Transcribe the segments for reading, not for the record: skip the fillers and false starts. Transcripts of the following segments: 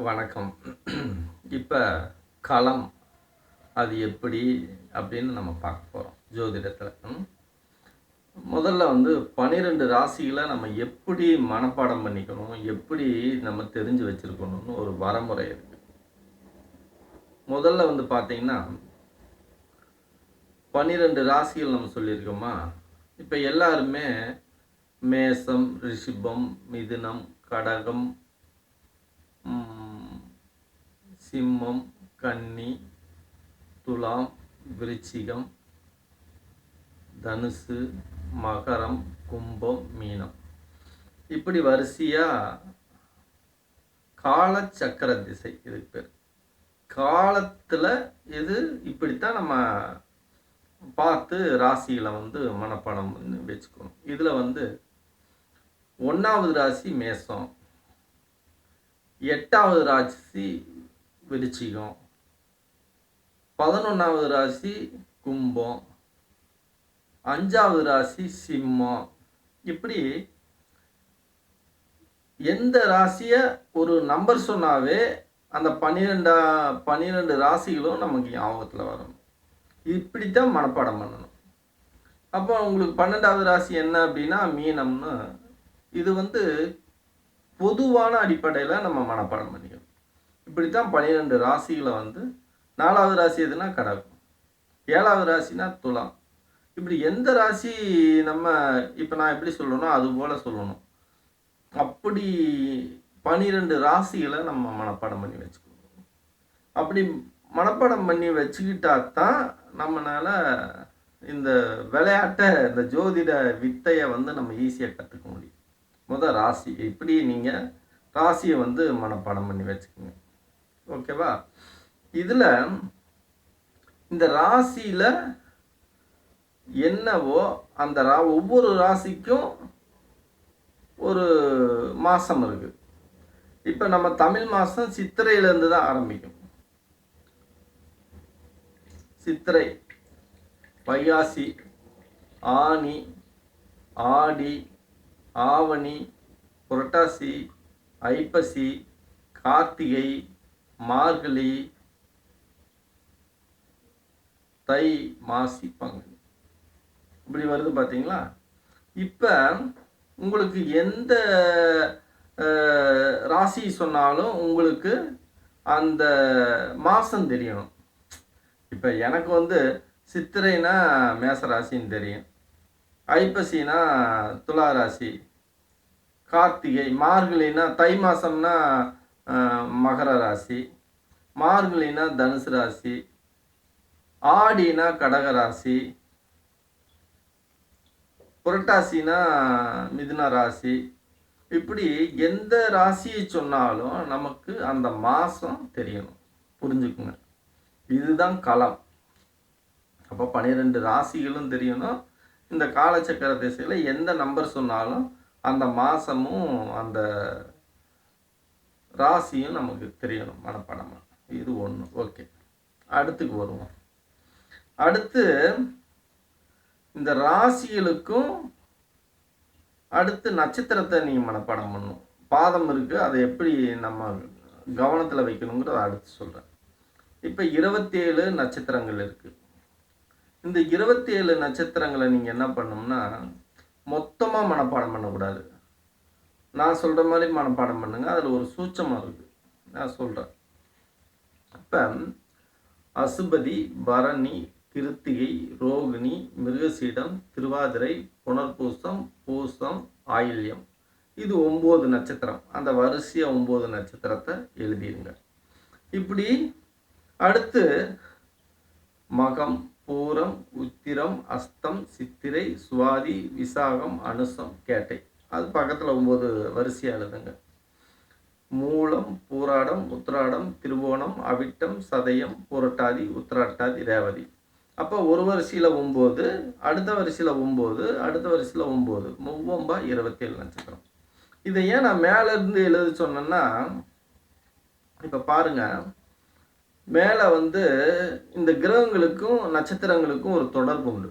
வணக்கம். இப்போ களம் அது எப்படி அப்படின்னு நம்ம பார்க்க போகிறோம் ஜோதிடத்தில். முதல்ல 12 ராசிகளை நம்ம எப்படி மனப்பாடம் பண்ணிக்கணும், எப்படி நம்ம தெரிஞ்சு வச்சுருக்கணும்னு ஒரு வரமுறை இருக்குது. முதல்ல பார்த்தீங்கன்னா 12 ராசிகள் நம்ம சொல்லியிருக்கோமா. இப்போ எல்லாருமே மேசம், ரிஷிபம், மிதுனம், கடகம், சிம்மம், கன்னி, துலாம், விருச்சிகம், தனுசு, மகரம், கும்பம், மீனம், இப்படி வரிசையாக காலச்சக்கர திசை இதுக்கு பேர். காலத்தில் இது இப்படித்தான் நம்ம பார்த்து ராசிகளை மனப்பாடம் வச்சுக்கணும். இதில் 1வது ராசி மேசம், 8வது ராசி விருச்சிகம், 11வது ராசி கும்பம், 5வது ராசி சிம்மம். இப்படி எந்த ராசியை ஒரு நம்பர் சொன்னாவே அந்த 12 ராசிகளும் நமக்கு ஞாபகத்தில் வரணும். இப்படித்தான் மனப்பாடம் பண்ணணும். அப்போ உங்களுக்கு 12வது ராசி என்ன அப்படின்னா மீனம்னு. இது பொதுவான அடிப்படையில் நம்ம மனப்பாடம் பண்ணிக்கணும். இப்படித்தான் 12 ராசிகளை 4வது ராசி எதுனா கடகம், 7வது ராசினா துலாம். இப்படி எந்த ராசி நம்ம இப்போ நான் எப்படி சொல்லணும் அது போல் சொல்லணும். அப்படி 12 ராசிகளை நம்ம மனப்பாடம் பண்ணி வச்சுக்கணும். அப்படி மனப்பாடம் பண்ணி வச்சுக்கிட்டா தான் நம்மளால் இந்த விளையாட்டை, இந்த ஜோதிட வித்தையை நம்ம ஈஸியாக கற்றுக்க முடியும். முதல் ராசி இப்படி நீங்கள் ராசியை மனப்பாடம் பண்ணி வச்சுக்கோங்க. ஓகேவா? இதில் இந்த ராசியில் என்னவோ அந்த ஒவ்வொரு ராசிக்கும் ஒரு மாதம் இருக்குது. இப்போ நம்ம தமிழ் மாதம் சித்திரையிலேருந்து தான் ஆரம்பிக்கும். சித்திரை, வைகாசி, ஆனி, ஆடி, ஆவணி, புரட்டாசி, ஐப்பசி, கார்த்திகை, மார்கழி, தை, மாசி, பங்குனி, இப்படி வருது பார்த்தீங்களா? இப்போ உங்களுக்கு எந்த ராசி சொன்னாலும் உங்களுக்கு அந்த மாதம் தெரியணும். இப்போ எனக்கு சித்திரைனா மேச ராசின்னு தெரியும், ஐப்பசினா துலா ராசி, கார்த்திகை, மார்கழினா தை மாதம்னா மகர ராசி, மார்கழினா தனுசு ராசி, ஆடினா கடக ராசி, புரட்டாசினா மிதுன ராசி. இப்படி எந்த ராசியை சொன்னாலும் நமக்கு அந்த மாதம் தெரியணும். புரிஞ்சுக்குங்க, இதுதான் களம். அப்போ 12 ராசிகளும் தெரியணும். இந்த காலச்சக்கர திசையில் எந்த நம்பர் சொன்னாலும் அந்த மாதமும் அந்த ராசியும் நமக்கு தெரியணும் மனப்பாடமாக. இது ஒன்று. ஓகே, அடுத்துக்கு வருவோம். அடுத்து இந்த ராசிகளுக்கும் அடுத்து நட்சத்திரத்தை நீங்கள் மனப்பாடம் பண்ணணும். பாதம் இருக்குது, அதை எப்படி நம்ம கவனத்தில் வைக்கணுங்கிறத அடுத்து சொல்கிறேன். இப்போ 27 நட்சத்திரங்கள் இருக்குது. இந்த 27 நட்சத்திரங்களை நீங்கள் என்ன பண்ணணும்னா மொத்தமாக மனப்பாடம் பண்ணக்கூடாது. நான் சொல்கிற மாதிரி மனப்பாடம் பண்ணுங்கள். அதில் ஒரு சூட்சமாக இருக்குது, நான் சொல்கிறேன். இப்போ அசுபதி, பரணி, கிருத்திகை, ரோகிணி, மிருகசீடம், திருவாதிரை, புனர்பூசம், பூசம், ஆயில்யம், இது 9 நட்சத்திரம். அந்த வரிசையாக 9 நட்சத்திரத்தை எழுதிடுங்க. இப்படி அடுத்து மகம், பூரம், உத்திரம், அஸ்தம், சித்திரை, சுவாதி, விசாகம், அனுசம், கேட்டை, அது பக்கத்தில் 9 வரிசையாக எழுதுங்க. மூலம், பூராடம், உத்திராடம், திருவோணம், அவிட்டம், சதயம், புரட்டாதி, உத்திராட்டாதி, ரேவதி. அப்போ ஒரு வரிசையில் 9, அடுத்த வரிசையில் 9, அடுத்த வரிசையில் 9, 27 நட்சத்திரம். இதை ஏன் நான் மேலேருந்து எழுத சொன்னேன்னா, இப்போ பாருங்கள், மேலே இந்த கிரகங்களுக்கும் நட்சத்திரங்களுக்கும் ஒரு தொடர்பு உண்டு.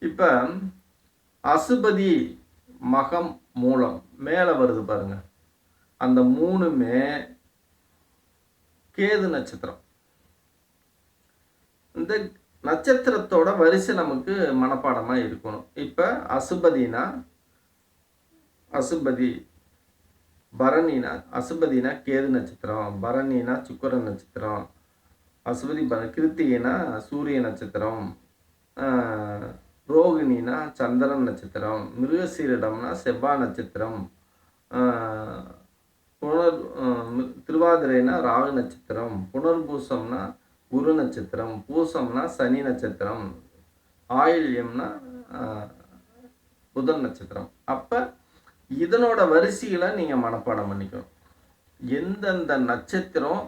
இப்போ அசுபதி மகம் மூலம் மேலே வருது பாருங்க. அந்த 3மே கேது நட்சத்திரம். இந்த நட்சத்திரத்தோட வரிசை நமக்கு மனப்பாடமா இருக்கணும். இப்ப அசுபதினா அசுபதி, பரணினா அசுபதினா கேது நட்சத்திரம், பரணினா சுக்கிர நட்சத்திரம், அசுபதி கிருத்திகைனா சூரிய நட்சத்திரம், ரோகிணினா சந்திரன் நட்சத்திரம், மிருகசீரிடம்னா செவ்வாய் நட்சத்திரம், திருவாதிரைனா ராகு நட்சத்திரம், புனர்பூசம்னா குரு நட்சத்திரம், பூசம்னா சனி நட்சத்திரம், ஆயில்யம்னா புதன் நட்சத்திரம். அப்ப இதனோட வரிசைகளை நீங்க மனப்பாடம் பண்ணிக்கணும். எந்தெந்த நட்சத்திரம்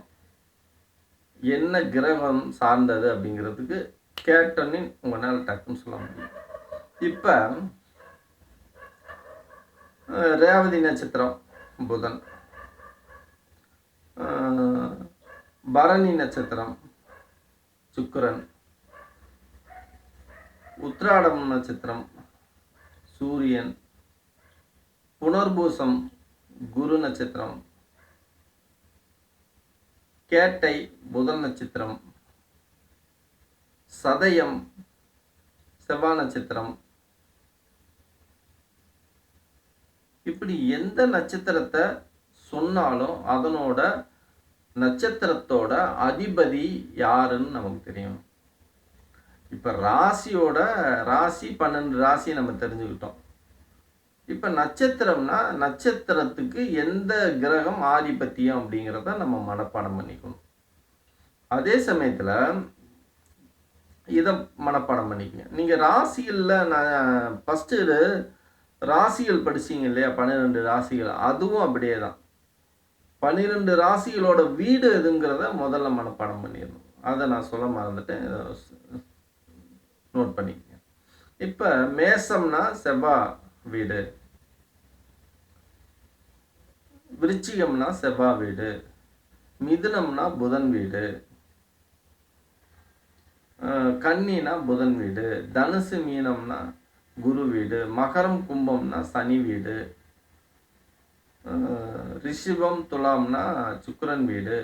என்ன கிரகம் சார்ந்தது அப்படிங்கிறதுக்கு கேட்டோன்னு உங்களால் டக்குன்னு சொல்ல முடியும். இப்ப ரேவதி நட்சத்திரம் புதன், பரணி நட்சத்திரம் சுக்கிரன், உத்திராடம் நட்சத்திரம் சூரியன், புனர்பூசம் குரு நட்சத்திரம், கேட்டை புதன் நட்சத்திரம், சதயம் செவ்வாய் நட்சத்திரம். இப்படி எந்த நட்சத்திரத்தை சொன்னாலும் அதனோட நட்சத்திரத்தோட அதிபதி யாருன்னு நமக்கு தெரியும். இப்ப ராசியோட ராசி 12 ராசியை நம்ம தெரிஞ்சுக்கிட்டோம். இப்ப நட்சத்திரம்னா நட்சத்திரத்துக்கு எந்த கிரகம் ஆதிபத்தியம் அப்படிங்கிறத நம்ம மனப்பாடம் பண்ணிக்கணும். அதே சமயத்துல இதை மனப்பாடம் பண்ணிக்கங்க. நீங்க ராசிகள்ல நான் ஃபர்ஸ்ட் ராசிகள் படிச்சீங்க இல்லையா, 12 ராசிகள், அதுவும் அப்படியே தான். 12 ராசிகளோட வீடு எதுங்கிறத முதல்ல மனப்பாடம் பண்ணிடணும். அதை நான் சொல்ல மறந்துட்டேன், நோட் பண்ணிக்கங்க. இப்ப மேசம்னா செவ்வாய் வீடு, விருச்சிகம்னா செவ்வாய் வீடு, மிதுனம்னா புதன் வீடு, கன்னினா புதன் வீடு, தனுசு மீனம்னா குரு வீடு, மகரம் கும்பம்னா சனி வீடு, ரிஷிபம் துலாம்னா சுக்கிரன் வீடு,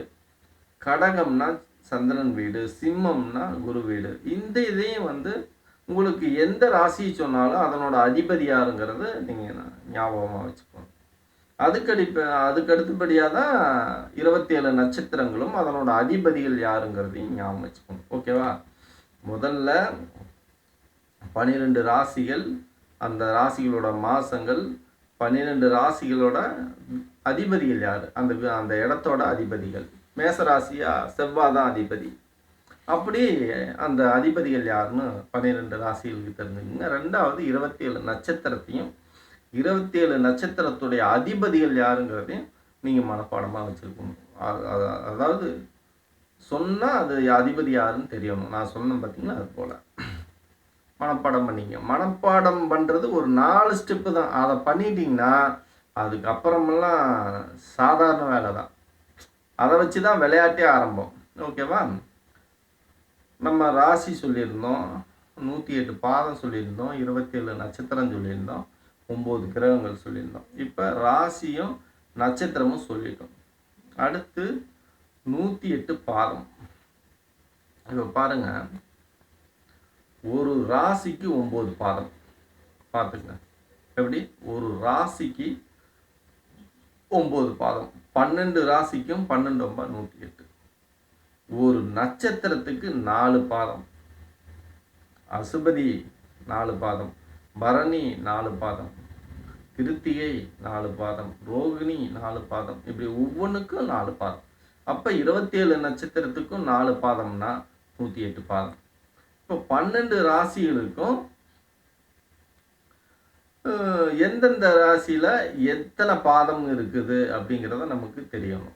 கடகம்னா சந்திரன் வீடு, சிம்மம்னா குரு வீடு. இந்த இதையும் உங்களுக்கு எந்த ராசி சொன்னாலும் அதனோட அதிபதி யாருங்கிறது நீங்கள் ஞாபகமாக வச்சுக்கணும். அதுக்கு அடுத்தபடியாக தான் 27 நட்சத்திரங்களும் அதனோட அதிபதிகள் யாருங்கிறதையும் ஞாபகம் வச்சுக்கணும். ஓகேவா? முதல்ல 12 ராசிகள், அந்த ராசிகளோட மாசங்கள், 12 ராசிகளோட அதிபதிகள் யார், அந்த இடத்தோட அதிபதிகள். மேச ராசியா செவ்வாய் தான் அதிபதி. அப்படி அந்த அதிபதிகள் யாருன்னு 12 ராசிகளுக்கு தெரிஞ்சுக்கங்க. ரெண்டாவது 27 நட்சத்திரத்தையும் 27 நட்சத்திரத்துடைய அதிபதிகள் யாருங்கிறதையும் நீங்கள் மனப்பாடமாக வச்சுருக்கணும். அதாவது சொன்னால் அது அதிபதி யாருன்னு தெரியணும். நான் சொன்னேன் பார்த்தீங்களா, அது போல் மனப்பாடம் பண்ணிங்க. மனப்பாடம் பண்ணுறது ஒரு 4 ஸ்டெப்பு தான். அதை பண்ணிட்டீங்கன்னா அதுக்கப்புறமெல்லாம் சாதாரண வேலை தான். அதை வச்சு தான் விளையாட்டே ஆரம்பம். ஓகேவா? நம்ம ராசி சொல்லியிருந்தோம், 108 பாதம் சொல்லியிருந்தோம், 27 நட்சத்திரம் சொல்லியிருந்தோம், 9 கிரகங்கள் சொல்லியிருந்தோம். இப்போ ராசியும் நட்சத்திரமும் சொல்லிட்டோம். அடுத்து 108 பாதம். இப்போ பாருங்க, ஒரு ராசிக்கு 9 பாதம். பார்த்துங்க எப்படி, ஒரு ராசிக்கு 9 பாதம், 12 ராசிக்கும் 12 9 108. ஒரு நட்சத்திரத்துக்கு 4 பாதம். அசுபதி 4 பாதம், பரணி 4 பாதம், கிருத்திகை 4 பாதம், ரோகிணி 4 பாதம், இப்படி ஒவ்வொன்றுக்கும் 4 பாதம். அப்போ 27 நட்சத்திரத்துக்கும் 4 பாதம்னா 108 பாதம். இப்போ 12 ராசிகளுக்கும் எந்தெந்த ராசியில் எத்தனை பாதம் இருக்குது அப்படிங்கிறத நமக்கு தெரியணும்.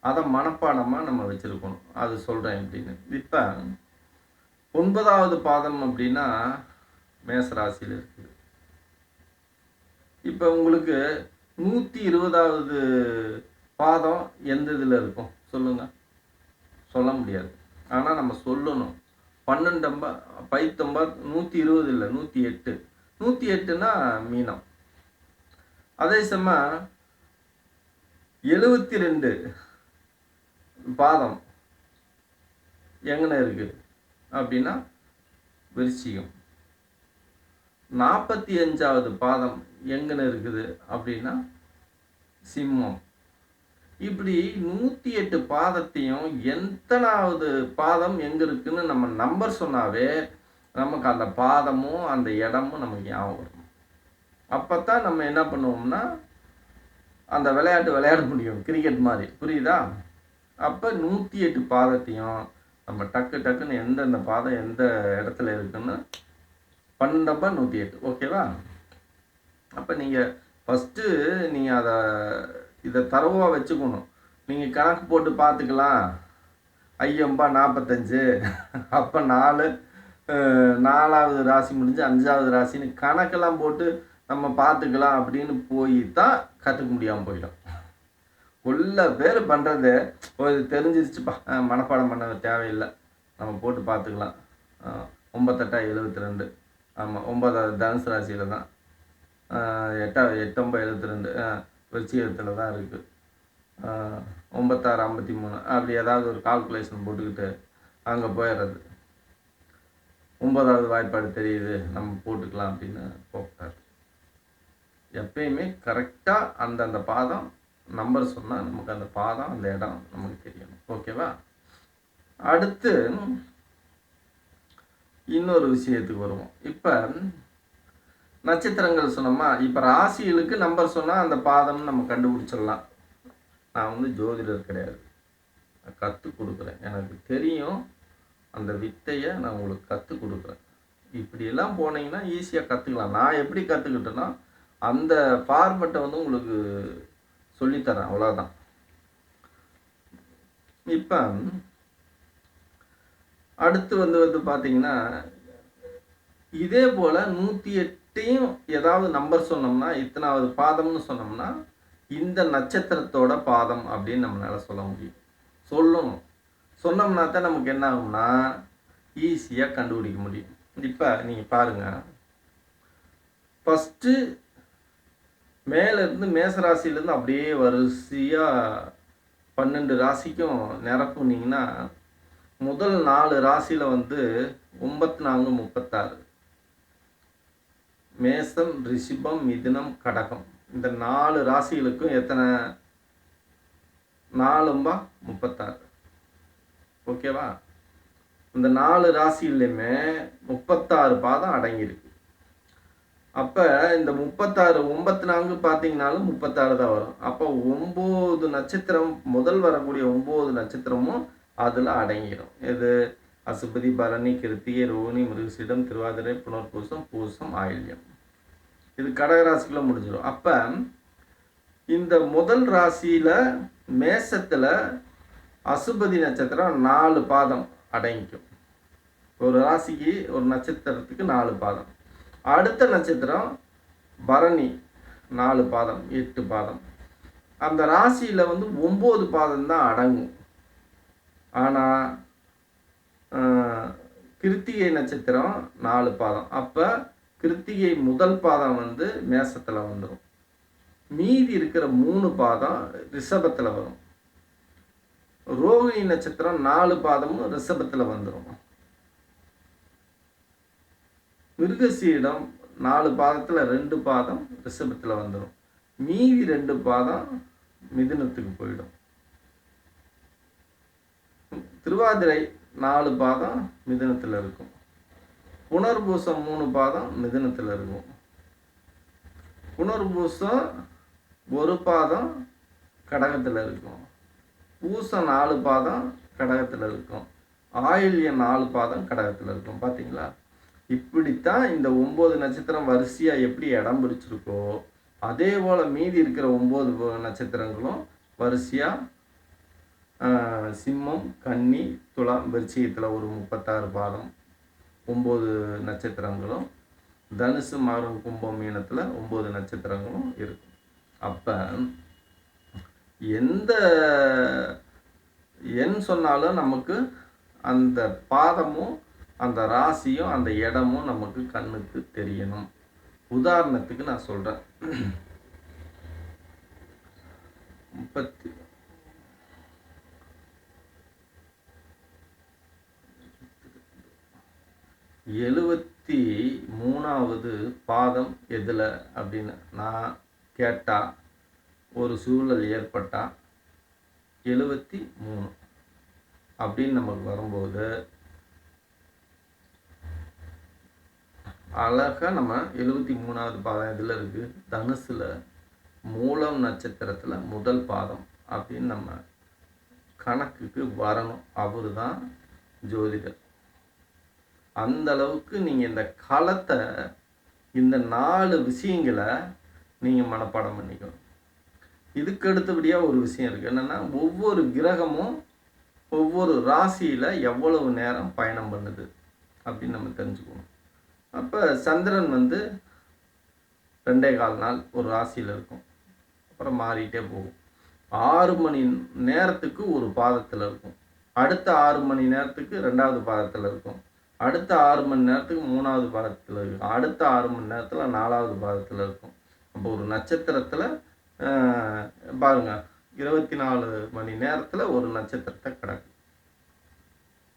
அதை மனப்பாடமாக நம்ம வச்சுருக்கணும். அது சொல்கிறேன் எப்படின்னு. இப்போ 9வது பாதம் அப்படின்னா மேசராசியில் இருக்குது. இப்போ உங்களுக்கு 120வது பாதம் எந்த இதில் இருக்கும் சொல்லுங்கள்? சொல்ல முடியாது. ஆனால் நம்ம சொல்லணும். 12 120 இல்லை, 108. 108னா மீனம். அதே சமயம் 72 பாதம் எங்கன இருக்குது அப்படின்னா விருச்சிகம். 45வது பாதம் எங்கன இருக்குது அப்படின்னா சிம்மம். இப்படி 108 பாதத்தையும் எத்தனாவது பாதம் எங்க இருக்குன்னு நம்ம நம்பர் சொன்னாவே நமக்கு அந்த பாதமும் அந்த இடமும் நமக்கு ஞாபகம் வரும். அப்போத்தான் நம்ம என்ன பண்ணுவோம்னா அந்த விளையாட்டு விளையாட முடியும், கிரிக்கெட் மாதிரி. புரியுதா? அப்போ 108 பாதத்தையும் நம்ம டக்கு டக்குன்னு எந்தெந்த பாதம் எந்த இடத்துல இருக்குன்னு 12 108. ஓகேவா? அப்போ நீங்கள் ஃபஸ்ட்டு நீங்கள் இதை தரவாக வச்சுக்கணும். நீங்கள் கணக்கு போட்டு பார்த்துக்கலாம். ஐயம்பா 45, அப்போ 4வது ராசி முடிஞ்சு 5வது ராசின்னு கணக்கெல்லாம் போட்டு நம்ம பார்த்துக்கலாம் அப்படின்னு போய் தான் கற்றுக்க முடியாமல் போயிடும். உள்ள பேர் பண்ணுறது தெரிஞ்சிருச்சுப்பா, மனப்பாடம் பண்ண தேவையில்லை, நம்ம போட்டு பார்த்துக்கலாம். 9 8 72. ஆமாம், 9வது தனுசு ராசியில் தான். 8 9 72 விருச்சிகத்தில் தான் இருக்குது. 9 6 53 அப்படி ஏதாவது ஒரு கால்குலேஷன் போட்டுக்கிட்டு அங்கே போயிடுறது. 9வது வாய்ப்பாடு தெரியுது, நம்ம போட்டுக்கலாம் அப்படின்னு போட்டார். எப்பயுமே கரெக்டாக அந்தந்த பாதம் நம்பர் சொன்னால் நமக்கு அந்த பாதம் அந்த இடம் நமக்கு தெரியணும். ஓகேவா? அடுத்து இன்னொரு விஷயத்துக்கு வருவோம். இப்போ நட்சத்திரங்கள் சொன்னோமா, இப்போ ராசிகளுக்கு நம்பர் சொன்னால் அந்த பாதம் நம்ம கண்டுபிடிச்சிடலாம். நான் ஜோதிடர் கிடையாது, நான் கற்றுக் கொடுக்குறேன். எனக்கு தெரியும், அந்த வித்தையை நான் உங்களுக்கு கற்றுக் கொடுக்குறேன். இப்படியெல்லாம் போனீங்கன்னா ஈஸியாக கற்றுக்கலாம். நான் எப்படி கற்றுக்கிட்டேன்னா அந்த ஃபார்மெட்டை உங்களுக்கு சொல்லித்தரேன், அவ்வளோதான். இப்போ அடுத்து வந்து பார்த்தீங்கன்னா இதே போல் 108யும் ஏதாவது நம்பர் சொன்னோம்னா, இத்தனாவது பாதம்னு சொன்னோம்னா இந்த நட்சத்திரத்தோட பாதம் அப்படின்னு நம்மளால சொல்ல முடியும். சொல்லணும், சொன்னோம்னா தான் நமக்கு என்ன ஆகும்னா ஈஸியாக கண்டுபிடிக்க முடியும். இப்போ நீங்கள் பாருங்கள், ஃபஸ்ட்டு மேலேருந்து மேசராசிலேருந்து அப்படியே வரிசையாக 12 ராசிக்கும் நிரப்புனீங்கன்னா முதல் 4 ராசியில் 94 36. மேசம், ரிஷிபம், மிதுனம், கடகம். இந்த 4 ராசிகளுக்கும் எத்தனை? 4 36. ஓகேவா? இந்த 4 ராசியிலையுமே 36 பாதம் அடங்கியிருக்கு. அப்போ இந்த 36 94 பார்த்தீங்கன்னாலும் 36 தான் வரும். அப்போ 9 நட்சத்திரம், முதல் வரக்கூடிய 9 நட்சத்திரமும் அதில் அடங்கிடும். இது அசுபதி, பரணி, கிருத்திகை, ரோகிணி, மிருகசீடம், திருவாதிரை, புனர்பூசம், பூசம், ஆயில்யம். இது கடகராசிக்குள்ள முடிஞ்சிடும். அப்போ இந்த முதல் ராசியில் மேசத்தில் அசுபதி நட்சத்திரம் 4 பாதம் அடங்கிக்கும். ஒரு ராசிக்கு ஒரு நட்சத்திரத்துக்கு 4 பாதம். அடுத்த நட்சத்திரம் பரணி 4 பாதம் 8 பாதம். அந்த ராசியில் 9 பாதம் தான் அடங்கும். ஆனால் கிருத்திகை நட்சத்திரம் 4 பாதம். அப்போ கிருத்திகை முதல் பாதம் மேசத்தில் வந்துடும். மீதி இருக்கிற 3 பாதம் ரிஷபத்தில் வரும். ரோகிணி நட்சத்திரம் 4 பாதமும் ரிஷபத்தில் வந்துடும். மிருகசீடம் 4 பாதத்தில் 2 பாதம் ரிஷபத்தில் வந்துடும். மீதி 2 பாதம் மிதுனத்துக்கு போயிடும். திருவாதிரை 4 பாதம் மிதுனத்தில் இருக்கும். புனர்பூசம் 3 பாதம் மிதுனத்தில் இருக்கும். புனர்பூசம் 1 பாதம் கடகத்தில் இருக்கும். பூசம் 4 பாதம் கடகத்தில் இருக்கும். ஆயில்யம் 4 பாதம் கடகத்தில் இருக்கும். பார்த்தீங்களா? இப்படித்தான் இந்த 9 நட்சத்திரம் வரிசையாக எப்படி இடம் பிடிச்சிருக்கோ அதே போல் மீதி இருக்கிற 9 நட்சத்திரங்களும் வரிசையாக சிம்மம், கன்னி, துலாம், விருச்சிகத்தில் ஒரு 36 பாதம் 9 நட்சத்திரங்களும், தனுசு, மகரம், கும்பம், மீனத்தில் 9 நட்சத்திரங்களும் இருக்கும். அப்போ எந்த எண் சொன்னாலும் நமக்கு அந்த பாதமும் அந்த ராசியும் அந்த இடமும் நமக்கு கண்ணுக்கு தெரியணும். உதாரணத்துக்கு நான் சொல்கிறேன், 30 73வது பாதம் எதில் அப்படின்னு நான் கேட்டால், ஒரு சூழல் ஏற்பட்டால் 73 அப்படின்னு நமக்கு வரும்போது அழகாக நம்ம 73வது பாதம் எதில் இருக்குது, தனுசில் மூலம் நட்சத்திரத்தில் முதல் பாதம் அப்படின்னு நம்ம கணக்குக்கு வரணும். அவர் தான் ஜோதிடர். அந்த அளவுக்கு நீங்கள் இந்த களத்தை, இந்த 4 விஷயங்களை நீங்கள் மனப்பாடம் பண்ணிக்கணும். இதுக்கு அடுத்தபடியாக ஒரு விஷயம் இருக்குது. என்னென்னா, ஒவ்வொரு கிரகமும் ஒவ்வொரு ராசியில் எவ்வளவு நேரம் பயணம் பண்ணுது அப்படின்னு நம்ம தெரிஞ்சுக்கணும். அப்போ சந்திரன் 2.25 நாள் ஒரு ராசியில் இருக்கும். அப்புறம் மாறிட்டே போகும். 6 மணி நேரத்துக்கு ஒரு பாதத்தில் இருக்கும். அடுத்த 6 மணி நேரத்துக்கு 2வது பாதத்தில் இருக்கும். அடுத்த 6 மணி நேரத்துக்கு 3வது பாதத்தில் இருக்கும். அடுத்த 6 மணி நேரத்தில் 4வது பாதத்தில் இருக்கும். அப்போ ஒரு நட்சத்திரத்தில் பாருங்கள், 24 மணி நேரத்தில் ஒரு நட்சத்திரத்தை கிடக்கு.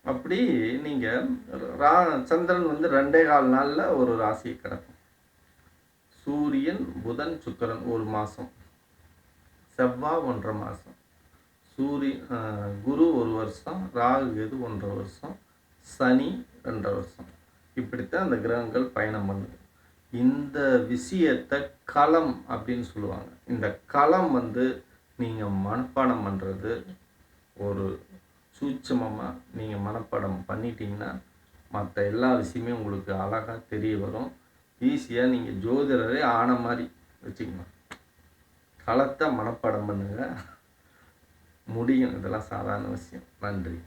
அப்படி நீங்கள் சந்திரன் 2.25 நாளில் ஒரு ராசியை கிடக்கும். சூரியன், புதன், சுக்கிரன் 1 மாதம், செவ்வாய் 1.5 மாதம், குரு 1 வருஷம், ராகு கேது 1.5 வருஷம், சனி 2.5 வருஷம். இப்படித்தான் அந்த கிரகங்கள் பயணம் பண்ணுது. இந்த விஷயத்தை களம் அப்படின்னு சொல்லுவாங்க. இந்த களம் நீங்கள் மனப்பாடம் பண்ணுறது, ஒரு சூட்சமமாக நீங்கள் மனப்பாடம் பண்ணிட்டீங்கன்னா மற்ற எல்லா விஷயமே உங்களுக்கு அழகாக தெரிய வரும். ஈஸியாக நீங்கள் ஜோதிடரே ஆன மாதிரி வச்சுக்கணும். களத்தை மனப்பாடம் பண்ணுங்க, முடியும். இதெல்லாம் சாதாரண விஷயம். நன்றி.